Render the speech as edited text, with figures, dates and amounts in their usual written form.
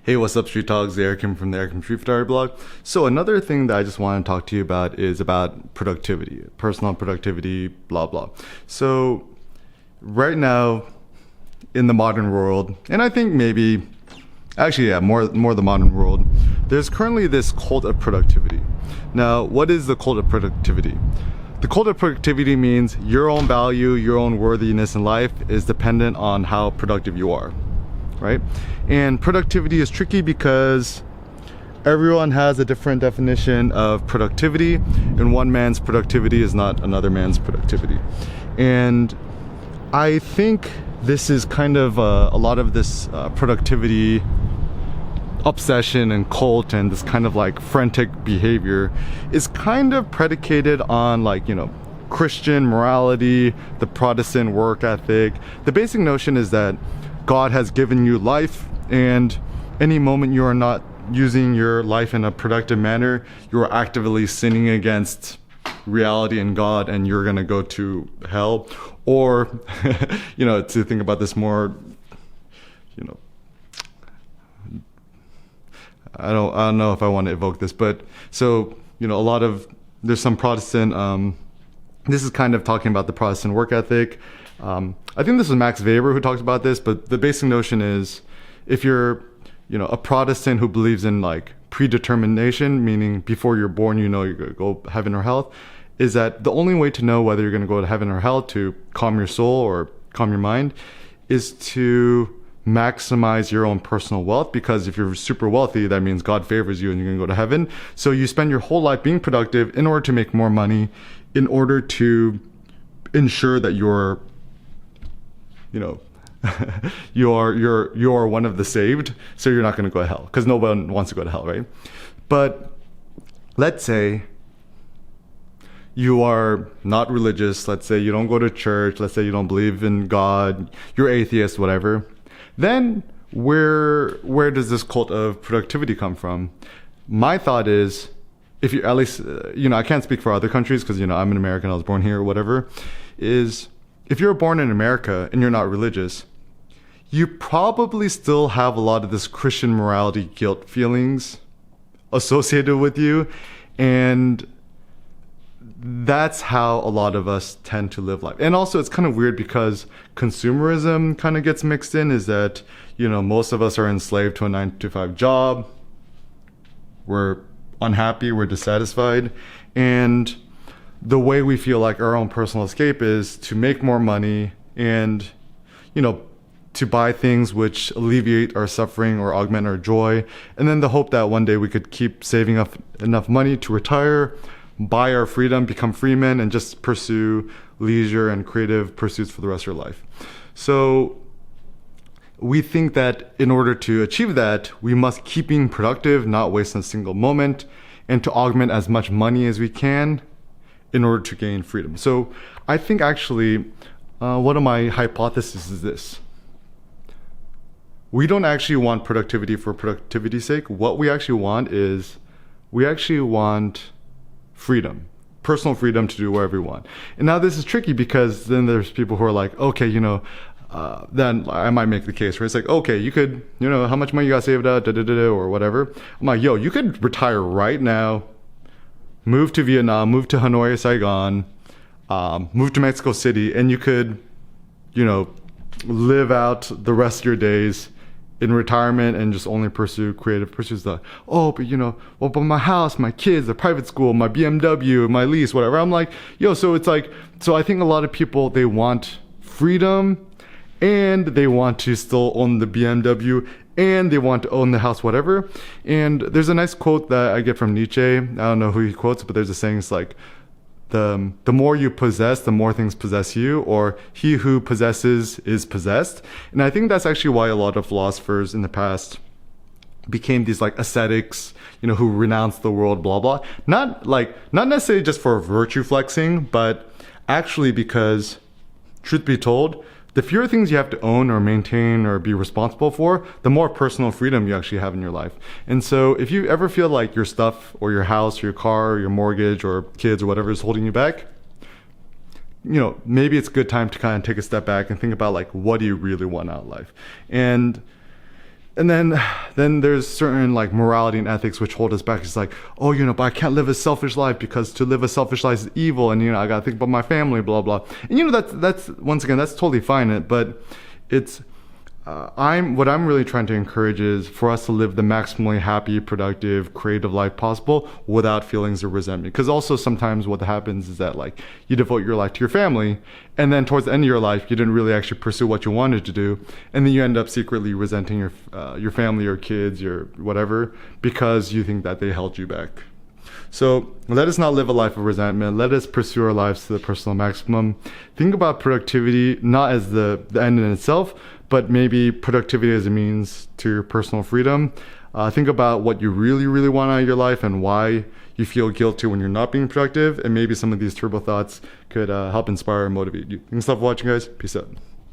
Hey, what's up, Street Talks? Eric Kim from the Eric Kim Street Photography blog. So another thing that I just want to talk to you about is about productivity, personal productivity, blah, blah. So right now in the modern world, and I think maybe, actually, yeah, more the modern world, there's currently this cult of productivity. Now, what is the cult of productivity? The cult of productivity means your own value, your own worthiness in life is dependent on how productive you are. Right? And productivity is tricky because everyone has a different definition of productivity, and one man's productivity is not another man's productivity. And I think this is kind of a lot of this productivity obsession and cult and this kind of like frantic behavior is kind of predicated on Christian morality, the Protestant work ethic. The basic notion is that God has given you life, and any moment you are not using your life in a productive manner, you are actively sinning against reality and God, and you're gonna go to hell. Or, to think about this more, I don't know if I want to evoke this, but so, there's some Protestant, this is kind of talking about the Protestant work ethic. I think this was Max Weber who talks about this, but the basic notion is if you're, a Protestant who believes in predetermination, meaning before you're born, you're going to go heaven or hell, is that the only way to know whether you're going to go to heaven or hell to calm your soul or calm your mind is to maximize your own personal wealth, because if you're super wealthy, that means God favors you and you're going to go to heaven. So you spend your whole life being productive in order to make more money, in order to ensure that you're you're one of the saved, so you're not going to go to hell, because no one wants to go to hell, right? But let's say you are not religious, let's say you don't go to church, let's say you don't believe in God, you're atheist, whatever. Then where does this cult of productivity come from? My thought is, if you at least, I can't speak for other countries because, I'm an American, I was born here or whatever, is if you're born in America and you're not religious, you probably still have a lot of this Christian morality guilt feelings associated with you. And that's how a lot of us tend to live life. And also it's kind of weird because consumerism kind of gets mixed in, is that, most of us are enslaved to a 9-to-5 job. We're unhappy, we're dissatisfied. And the way we feel like our own personal escape is to make more money and, to buy things which alleviate our suffering or augment our joy. And then the hope that one day we could keep saving up enough money to retire, buy our freedom, become free men, and just pursue leisure and creative pursuits for the rest of our life. So we think that in order to achieve that, we must keep being productive, not waste a single moment, and to augment as much money as we can in order to gain freedom. So I think actually one of my hypotheses is this. We don't actually want productivity for productivity's sake. What we actually want is, we actually want freedom, personal freedom to do whatever we want. And now this is tricky because then there's people who are like, okay, then I might make the case where it's like, okay, you could, how much money you got saved up, or whatever. I'm like, you could retire right now, move to Vietnam, move to Hanoi or Saigon, move to Mexico City, and you could, live out the rest of your days in retirement and just only pursue creative pursuits. But but my house, my kids, the private school, my BMW, my lease, whatever. I'm like, so it's like, so I think a lot of people, they want freedom and they want to still own the BMW and they want to own the house, whatever. And there's a nice quote that I get from Nietzsche. I don't know who he quotes, but there's a saying, it's like, the more you possess, the more things possess you, or he who possesses is possessed. And I think that's actually why a lot of philosophers in the past became these ascetics, who renounced the world, blah, blah. Not necessarily just for virtue flexing, but actually because, truth be told, the fewer things you have to own or maintain or be responsible for, the more personal freedom you actually have in your life. And so if you ever feel like your stuff or your house or your car or your mortgage or kids or whatever is holding you back, maybe it's a good time to kind of take a step back and think about what do you really want out of life. And And then there's certain like morality and ethics which hold us back. It's like, oh, but I can't live a selfish life because to live a selfish life is evil, and I gotta think about my family, blah blah. And that's once again, that's totally fine. But it's what I'm really trying to encourage is for us to live the maximally happy, productive, creative life possible without feelings of resentment. Because also sometimes what happens is that like you devote your life to your family, and then towards the end of your life you didn't really actually pursue what you wanted to do, and then you end up secretly resenting your family, your kids, your whatever, because you think that they held you back. So let us not live a life of resentment. Let us pursue our lives to the personal maximum. Think about productivity not as the end in itself, but maybe productivity as a means to your personal freedom. Think about what you really, really want out of your life and why you feel guilty when you're not being productive. And maybe some of these turbo thoughts could help inspire and motivate you. Thanks a lot for watching, guys. Peace out.